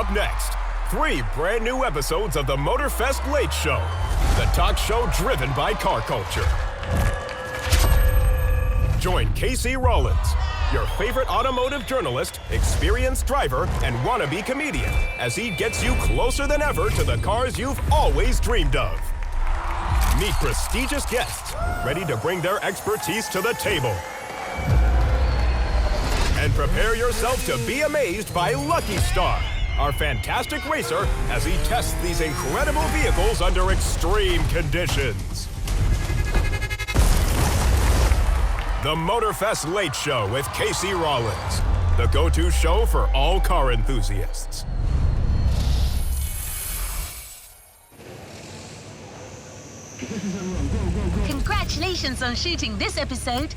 Up next, 3 brand new episodes of the Motorfest Late Show, the talk show driven by car culture. Join Casey Rollins, your favorite automotive journalist, experienced driver, and wannabe comedian, as he gets you closer than ever to the cars you've always dreamed of. Meet prestigious guests ready to bring their expertise to the table. And prepare yourself to be amazed by Lucky Star, our fantastic racer, as he tests these incredible vehicles under extreme conditions. The Motorfest Late Show with Casey Rollins, the go-to show for all car enthusiasts. Congratulations on shooting this episode.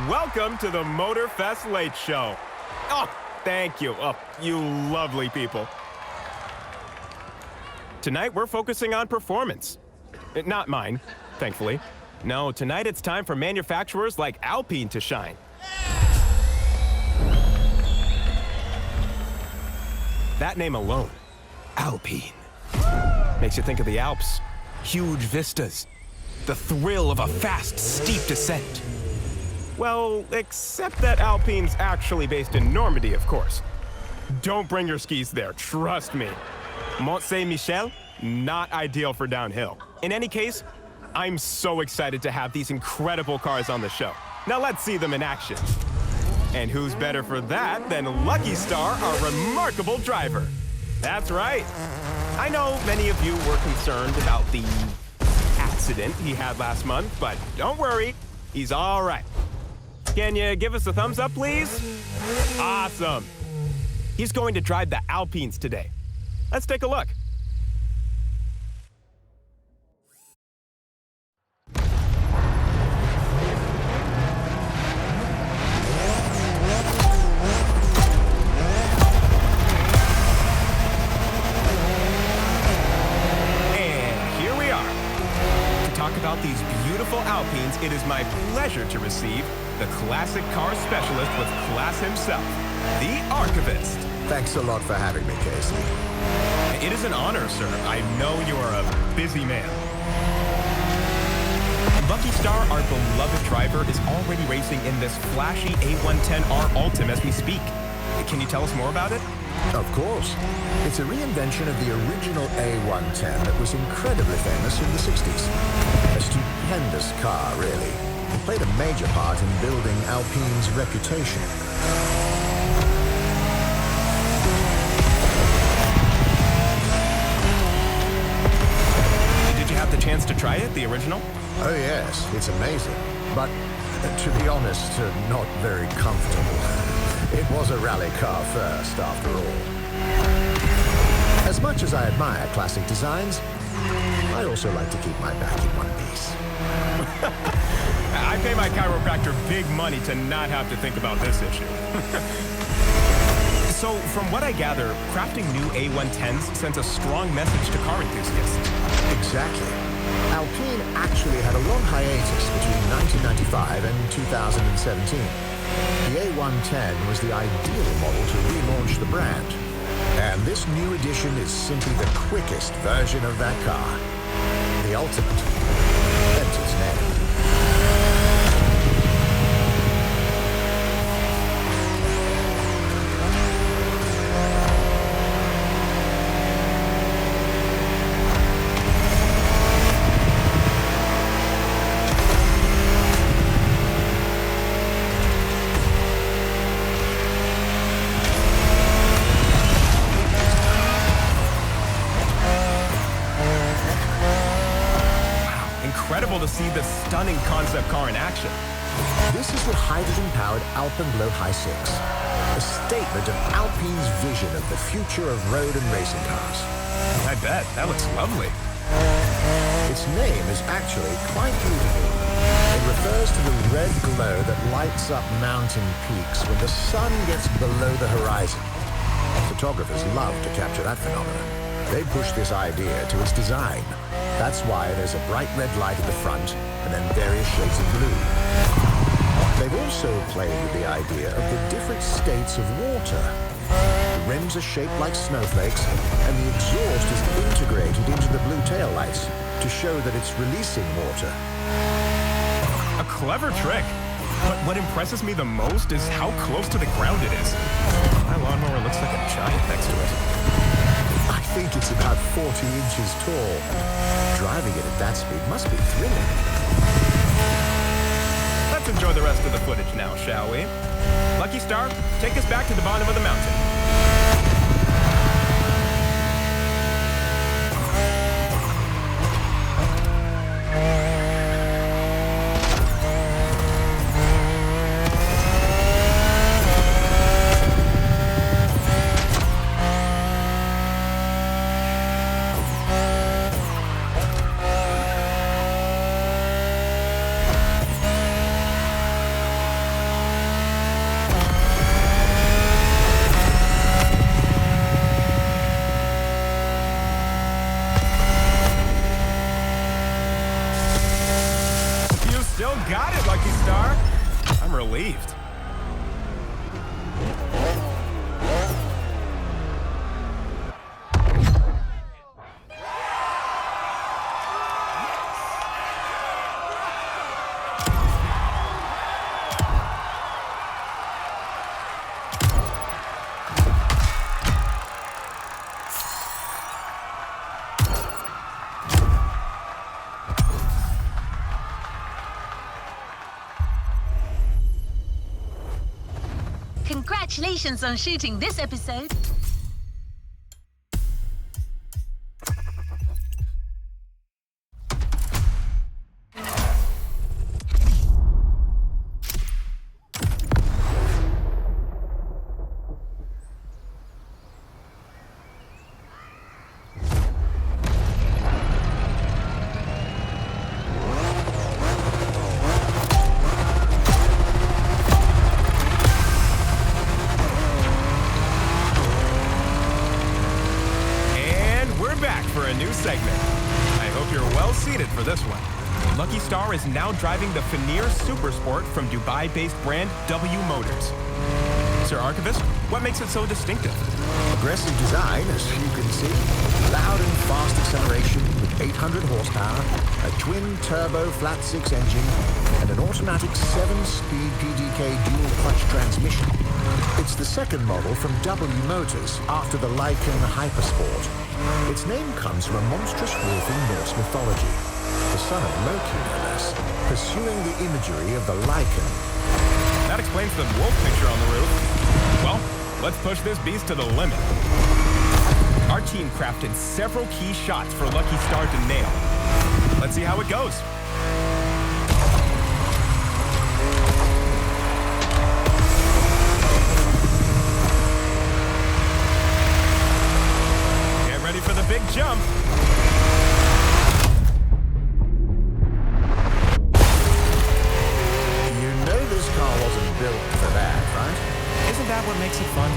Welcome to the Motorfest Late Show. Oh, thank you. Oh, you lovely people. Tonight, we're focusing on performance. Not mine, thankfully. No, tonight it's time for manufacturers like Alpine to shine. That name alone, Alpine, makes you think of the Alps. Huge vistas. The thrill of a fast, steep descent. Well, except that Alpine's actually based in Normandy, of course. Don't bring your skis there, trust me. Mont Saint-Michel, not ideal for downhill. In any case, I'm so excited to have these incredible cars on the show. Now let's see them in action. And who's better for that than Lucky Star, our remarkable driver? That's right. I know many of you were concerned about the accident he had last month, but don't worry, he's all right. Can you give us a thumbs up, please? Awesome. He's going to drive the Alpines today. Let's take a look. And here we are. To talk about these beautiful Alpines, it is my pleasure to receive the classic car specialist with class himself, the Archivist. Thanks a lot for having me, Casey. It is an honor, sir. I know you are a busy man. Lucky Star, our beloved driver, is already racing in this flashy A110R Ultim as we speak. Can you tell us more about it? Of course. It's a reinvention of the original A110 that was incredibly famous in the 60s. A stupendous car, really. It played a major part in building Alpine's reputation. Did you have the chance to try it, the original? Oh yes, it's amazing. But, to be honest, not very comfortable. It was a rally car first, after all. As much as I admire classic designs, I also like to keep my back in one piece. I pay my chiropractor big money to not have to think about this issue. So, from what I gather, crafting new A110s sends a strong message to car enthusiasts. Exactly. Alpine actually had a long hiatus between 1995 and 2017. The A110 was the ideal model to relaunch the brand. And this new edition is simply the quickest version of that car. The ultimate. Hence its name. Incredible to see this stunning concept car in action. This is the hydrogen-powered Alpenblow High 6, a statement of Alpine's vision of the future of road and racing cars. I bet. That looks lovely. Its name is actually quite beautiful. It refers to the red glow that lights up mountain peaks when the sun gets below the horizon. Photographers love to capture that phenomenon. They push this idea to its design. That's why there's a bright red light at the front and then various shades of blue. They've also played with the idea of the different states of water. The rims are shaped like snowflakes, and the exhaust is integrated into the blue taillights to show that it's releasing water. A clever trick. But what impresses me the most is how close to the ground it is. My lawnmower looks like a giant next to it. I think it's about 40 inches tall. Driving it at that speed must be thrilling. Let's enjoy the rest of the footage now, shall we? Lucky Star, take us back to the bottom of the mountain. Got it, Lucky Star. I'm relieved. Congratulations on shooting this episode. For a new segment. I hope you're well seated for this one. Lucky Star is now driving the Veneer Super Sport from Dubai-based brand W Motors. Sir Archivist, what makes it so distinctive? Aggressive design, as you can see. Loud and fast acceleration with 800 horsepower, a twin-turbo flat-six engine, and an automatic 7-speed PDK dual-clutch transmission. It's the second model from W Motors after the Lycan Hypersport. Its name comes from a monstrous wolf in Norse mythology, the son of Loki, no less, pursuing the imagery of the Lycan. That explains the wolf picture on the roof. Well, let's push this beast to the limit. Our team crafted several key shots for Lucky Star to nail. Let's see how it goes. For the big jump. You know this car wasn't built for that, right? Isn't that what makes it fun?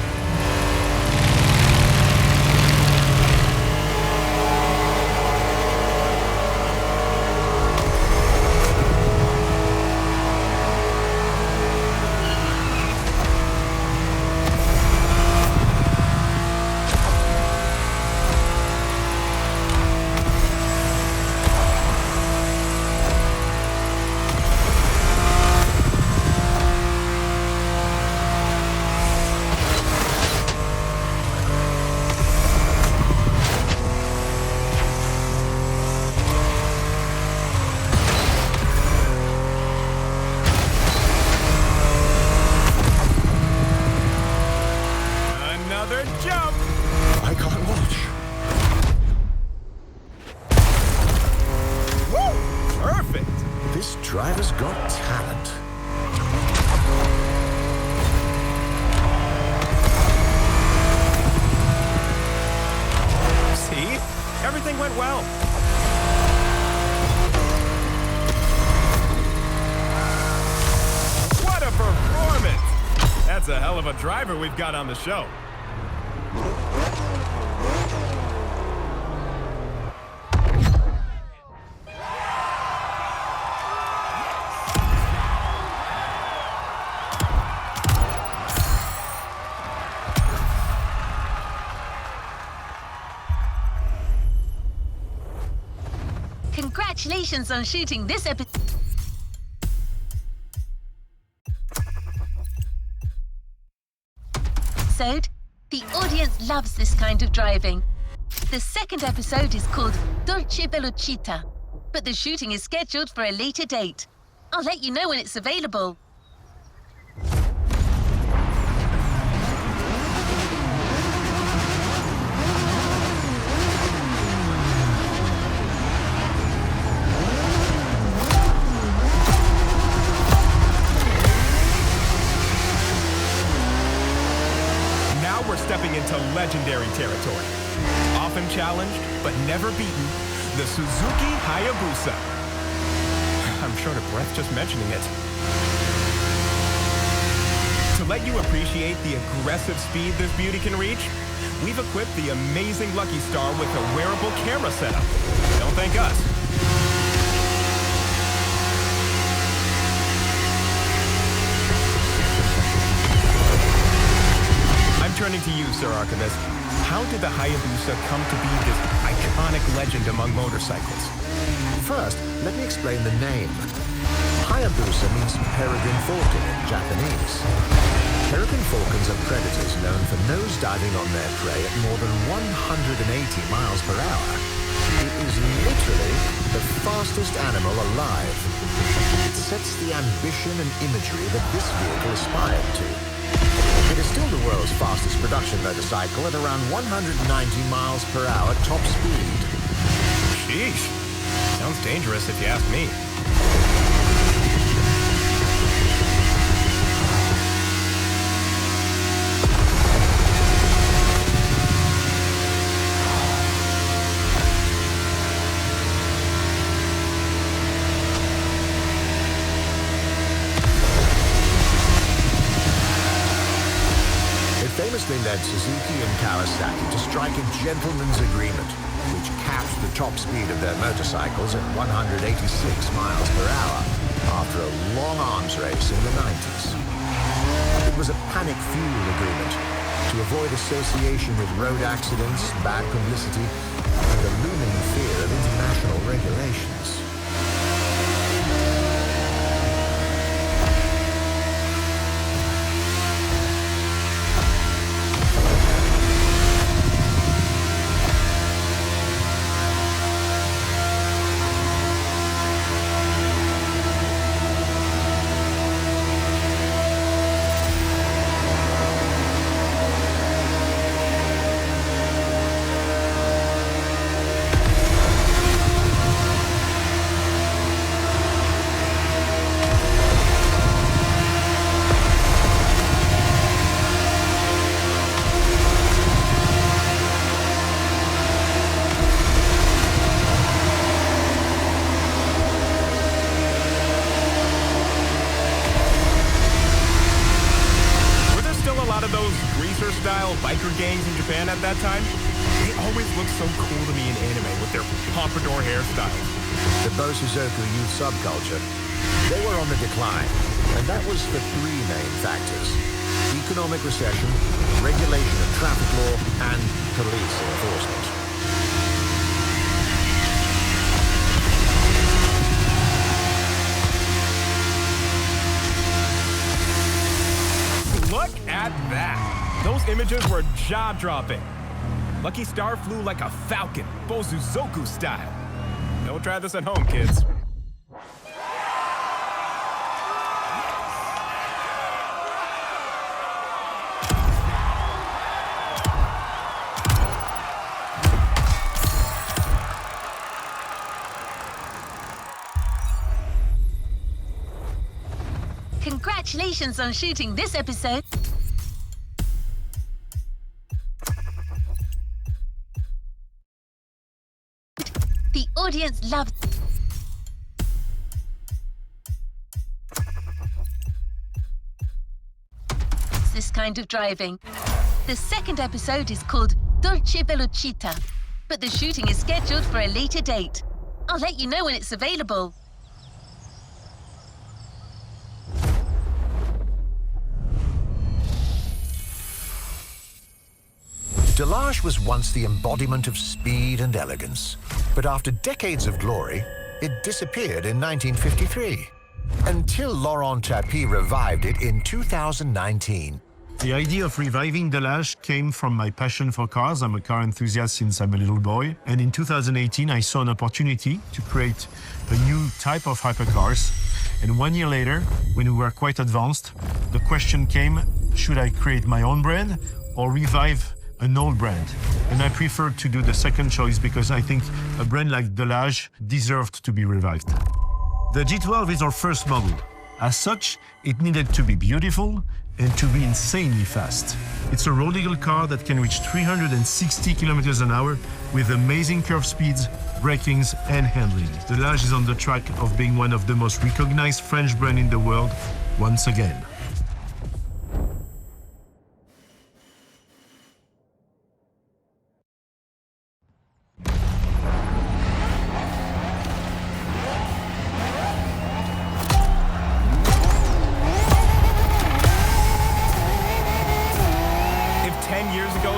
Jump! I can't watch. Woo! Perfect! This driver's got talent. See? Everything went well. That's a hell of a driver we've got on the show. Congratulations on shooting this episode. The audience loves this kind of driving. The second episode is called Dolce Velocita, but the shooting is scheduled for a later date. I'll let you know when it's available. Stepping into legendary territory. Often challenged, but never beaten, the Suzuki Hayabusa. I'm short of breath just mentioning it. To let you appreciate the aggressive speed this beauty can reach, we've equipped the amazing Lucky Star with a wearable camera setup. Don't thank us. Turning to you, Sir Archivist. How did the Hayabusa come to be this iconic legend among motorcycles? First, let me explain the name. Hayabusa means peregrine falcon in Japanese. Peregrine falcons are predators known for nosediving on their prey at more than 180 miles per hour. It is literally the fastest animal alive. It sets the ambition and imagery that this vehicle aspired to. It is still the world's fastest production motorcycle at around 190 miles per hour top speed. Sheesh. Sounds dangerous if you ask me. Famously led Suzuki and Kawasaki to strike a gentleman's agreement, which capped the top speed of their motorcycles at 186 miles per hour after a long arms race in the 90s. It was a panic fuel agreement to avoid association with road accidents, bad publicity, and the looming fear of international regulations. Biker gangs in Japan at that time, they always looked so cool to me in anime with their pompadour hairstyles. The Bosuzoku youth subculture, they were on the decline, and that was for three main factors: economic recession, regulation of traffic law, and police enforcement. Look at that! Those images were jaw-dropping. Lucky Star flew like a falcon, Bosuzoku style. Don't try this at home, kids. Congratulations on shooting this episode. The audience loves the kind of driving. The second episode is called Dolce Velocita, but the shooting is scheduled for a later date. I'll let you know when it's available. Delage was once the embodiment of speed and elegance, but after decades of glory, it disappeared in 1953, until Laurent Tapie revived it in 2019. The idea of reviving Delage came from my passion for cars. I'm a car enthusiast since I'm a little boy. And in 2018, I saw an opportunity to create a new type of hypercars. And 1 year later, when we were quite advanced, the question came, should I create my own brand or revive an old brand? And I preferred to do the second choice because I think a brand like Delage deserved to be revived. The G12 is our first model. As such, it needed to be beautiful and to be insanely fast. It's a road eagle car that can reach 360 kilometers an hour with amazing curve speeds, brakings, and handling. Delage is on the track of being one of the most recognized French brands in the world once again.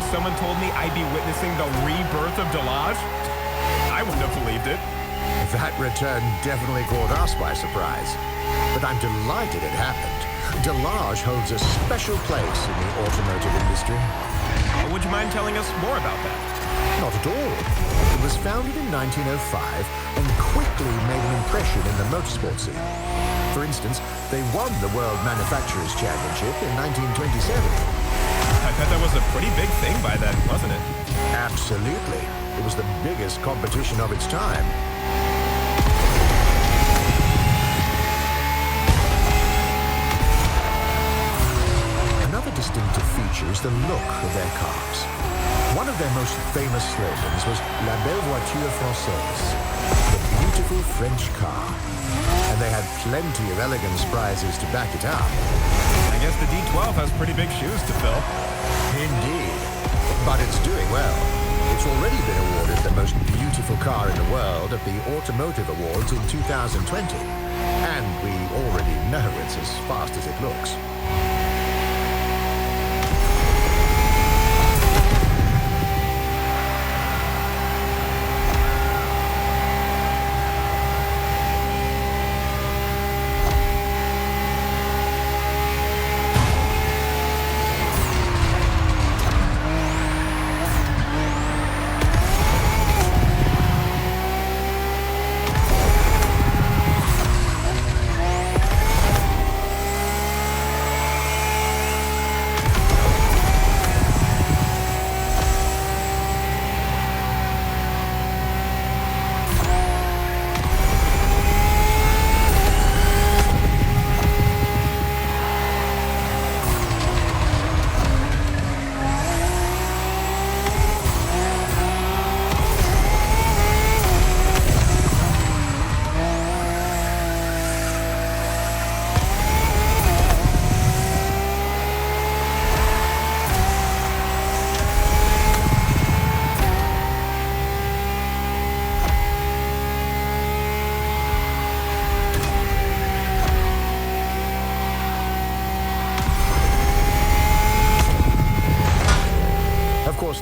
Someone told me I'd be witnessing the rebirth of Delage, I wouldn't have believed it. That return definitely caught us by surprise, but I'm delighted it happened. Delage holds a special place in the automotive industry. Would you mind telling us more about that? Not at all. It was founded in 1905 and quickly made an impression in the motorsport scene. For instance, they won the World Manufacturers' Championship in 1927. I bet that was a pretty big thing by then, wasn't it? Absolutely. It was the biggest competition of its time. Another distinctive feature is the look of their cars. One of their most famous slogans was La belle voiture française, the beautiful French car. And they had plenty of elegance prizes to back it up. I guess the D12 has pretty big shoes to fill. Indeed. But it's doing well. It's already been awarded the most beautiful car in the world at the Automotive Awards in 2020. And we already know it's as fast as it looks.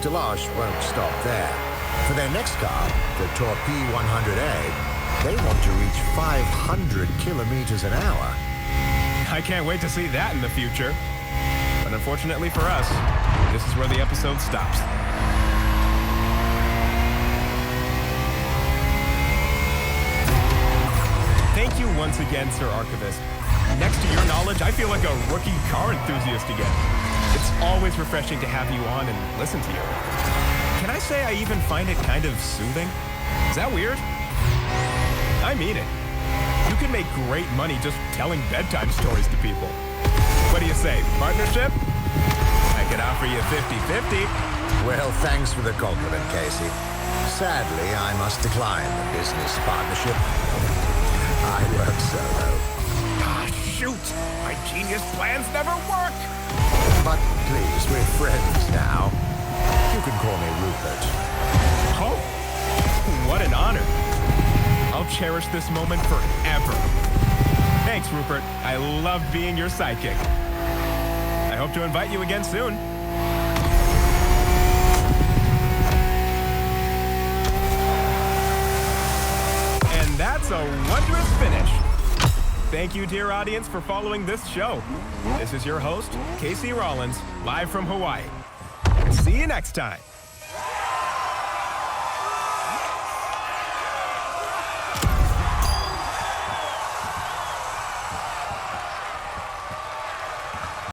Delage won't stop there. For their next car, the Torpille 100A, they want to reach 500 kilometers an hour. I can't wait to see that in the future. But unfortunately for us, this is where the episode stops. Thank you once again, Sir Archivist. Next to your knowledge, I feel like a rookie car enthusiast again. It's always refreshing to have you on and listen to you. Can I say I even find it kind of soothing? Is that weird? I mean it. You can make great money just telling bedtime stories to people. What do you say, partnership? I could offer you 50-50. Well, thanks for the compliment, Casey. Sadly, I must decline the business partnership. I work solo. shoot! My genius plans never work! But please, we're friends now. You can call me Rupert. Oh, what an honor. I'll cherish this moment forever. Thanks, Rupert. I loved being your sidekick. I hope to invite you again soon. And that's a wondrous finish. Thank you, dear audience, for following this show. This is your host, Casey Rollins, live from Hawaii. See you next time.